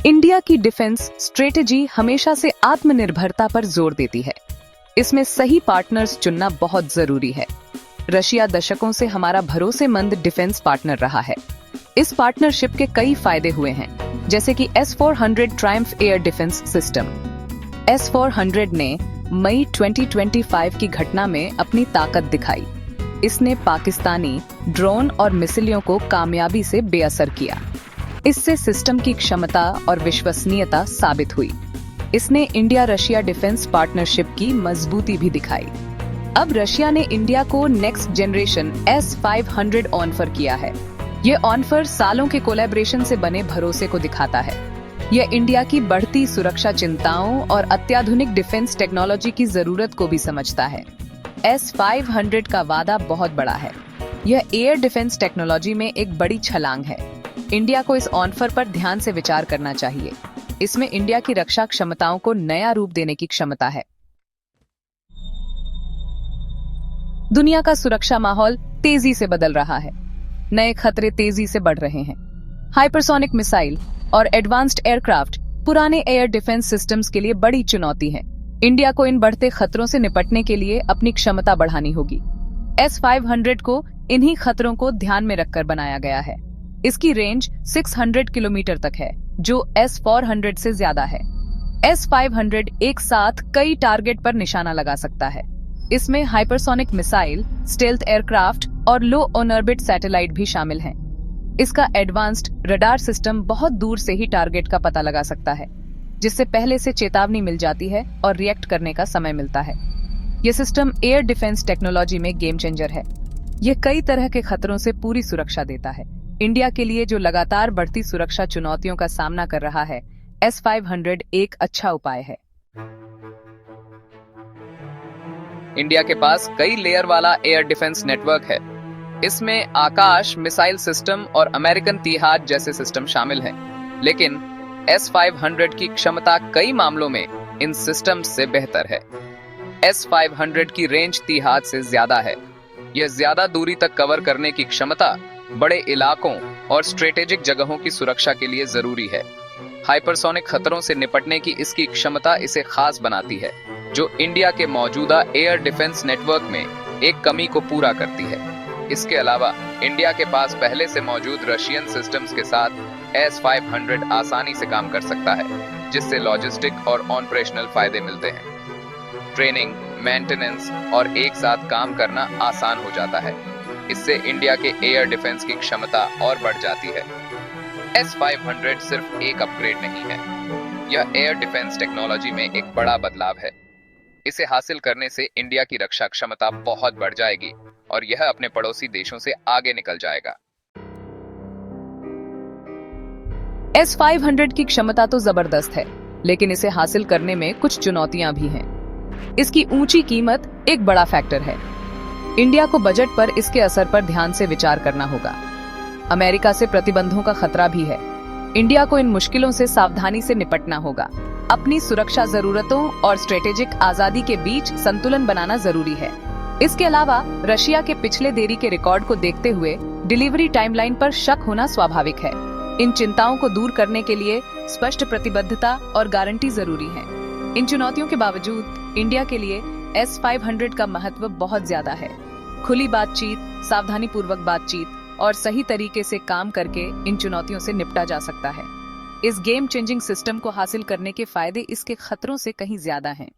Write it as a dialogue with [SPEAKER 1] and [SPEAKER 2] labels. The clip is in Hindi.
[SPEAKER 1] इंडिया की डिफेंस स्ट्रेटेजी हमेशा से आत्मनिर्भरता पर जोर देती है। इसमें सही पार्टनर्स चुनना बहुत जरूरी है। रशिया दशकों से हमारा भरोसेमंद डिफेंस पार्टनर रहा है। इस पार्टनरशिप के कई फायदे हुए हैं, जैसे कि S-400 Triumph air defence system. S-400 ने मई 2025 की घटना में अपनी ताकत दिखाई। इसने पाकिस्तानी ड्रोन और मिसाइलों को कामयाबी से बेअसर किया। इससे सिस्टम की क्षमता और विश्वसनीयता साबित हुई। इसने इंडिया रशिया डिफेंस पार्टनरशिप की मजबूती भी दिखाई। अब रशिया ने इंडिया को नेक्स्ट जनरेशन S-500 ऑफर किया है। ये ऑफर सालों के कोलैबोरेशन से बने भरोसे को दिखाता है। यह इंडिया की बढ़ती सुरक्षा चिंताओं और अत्याधुनिक डिफेंस टेक्नोलॉजी की जरूरत को भी समझता है। S-500 का वादा बहुत बड़ा है। यह एयर डिफेंस टेक्नोलॉजी में एक बड़ी छलांग है। इंडिया को इस ऑफर पर ध्यान से विचार करना चाहिए। इसमें इंडिया की रक्षा क्षमताओं को नया रूप देने की क्षमता है। दुनिया का सुरक्षा माहौल तेजी से बदल रहा है। नए खतरे तेजी से बढ़ रहे हैं। हाइपरसोनिक मिसाइल और एडवांस्ड एयरक्राफ्ट पुराने एयर डिफेंस सिस्टम्स के लिए बड़ी चुनौती है। इंडिया को इन बढ़ते खतरों से निपटने के लिए अपनी क्षमता बढ़ानी होगी। S-500 को इन्हीं खतरों को ध्यान में रखकर बनाया गया है। इसकी रेंज 600 किलोमीटर तक है, जो S-400 से ज्यादा है। S-500 एक साथ कई टारगेट पर निशाना लगा सकता है। इसमें हाइपरसोनिक मिसाइल, स्टेल्थ एयरक्राफ्ट और लो ऑर्बिट सैटेलाइट भी शामिल हैं। इसका एडवांस्ड रडार सिस्टम बहुत दूर से ही टारगेट का पता लगा सकता है, जिससे पहले से चेतावनी मिल जाती है और रिएक्ट करने का समय मिलता है। यह सिस्टम एयर डिफेंस टेक्नोलॉजी में गेम चेंजर है। यह कई तरह के खतरों से पूरी सुरक्षा देता है। इंडिया के लिए जो लगातार बढ़ती सुरक्षा चुनौतियों का सामना कर रहा है, S-500 एक अच्छा उपाय है।
[SPEAKER 2] इंडिया के पास कई लेयर वाला एयर डिफेंस नेटवर्क है। इसमें आकाश मिसाइल सिस्टम और अमेरिकन तिहाद जैसे सिस्टम शामिल हैं। लेकिन S-500 की क्षमता कई मामलों में इन सिस्टम से बेहतर है। S-500 की रेंज तिहाद से ज्यादा है। यह ज्यादा दूरी तक कवर करने की क्षमता बड़े इलाकों और स्ट्रेटेजिक जगहों की सुरक्षा के लिए जरूरी है। हाइपरसोनिक खतरों से निपटने की इसकी क्षमता इसे खास बनाती है, जो इंडिया के मौजूदा एयर डिफेंस नेटवर्क में एक कमी को पूरा करती है। इसके अलावा इंडिया के पास पहले से मौजूद रशियन सिस्टम्स के साथ S-500 आसानी से काम कर सकता है, जिससे लॉजिस्टिक और ऑपरेशनल फायदे मिलते हैं। ट्रेनिंग, मेंटेनेंस और एक साथ काम करना आसान हो जाता है। इससे इंडिया के एयर डिफेंस की क्षमता और बढ़ जाती है। S-500 सिर्फ एक अपग्रेड नहीं है, यह एयर डिफेंस टेक्नोलॉजी में एक बड़ा बदलाव है। इसे हासिल करने से इंडिया की रक्षा क्षमता बहुत बढ़ जाएगी और यह अपने पड़ोसी देशों से आगे निकल जाएगा।
[SPEAKER 1] S-500 की क्षमता तो जबरदस्त है, लेकिन इसे हासिल करने में कुछ चुनौतियां भी हैं। इसकी ऊंची कीमत एक बड़ा फैक्टर है। इंडिया को बजट पर इसके असर पर ध्यान से विचार करना होगा। अमेरिका से प्रतिबंधों का खतरा भी है। इंडिया को इन मुश्किलों से सावधानी से निपटना होगा। अपनी सुरक्षा जरूरतों और स्ट्रेटेजिक आजादी के बीच संतुलन बनाना जरूरी है। इसके अलावा रशिया के पिछले देरी के रिकॉर्ड को देखते हुए डिलीवरी टाइमलाइन पर शक होना स्वाभाविक है। इन चिंताओं को दूर करने के लिए स्पष्ट प्रतिबद्धता और गारंटी जरूरी है। इन चुनौतियों के बावजूद इंडिया के लिए S-500 का महत्व बहुत ज्यादा है। खुली बातचीत, सावधानीपूर्वक बातचीत और सही तरीके से काम करके इन चुनौतियों से निपटा जा सकता है। इस गेम चेंजिंग सिस्टम को हासिल करने के फायदे इसके खतरों से कहीं ज्यादा हैं।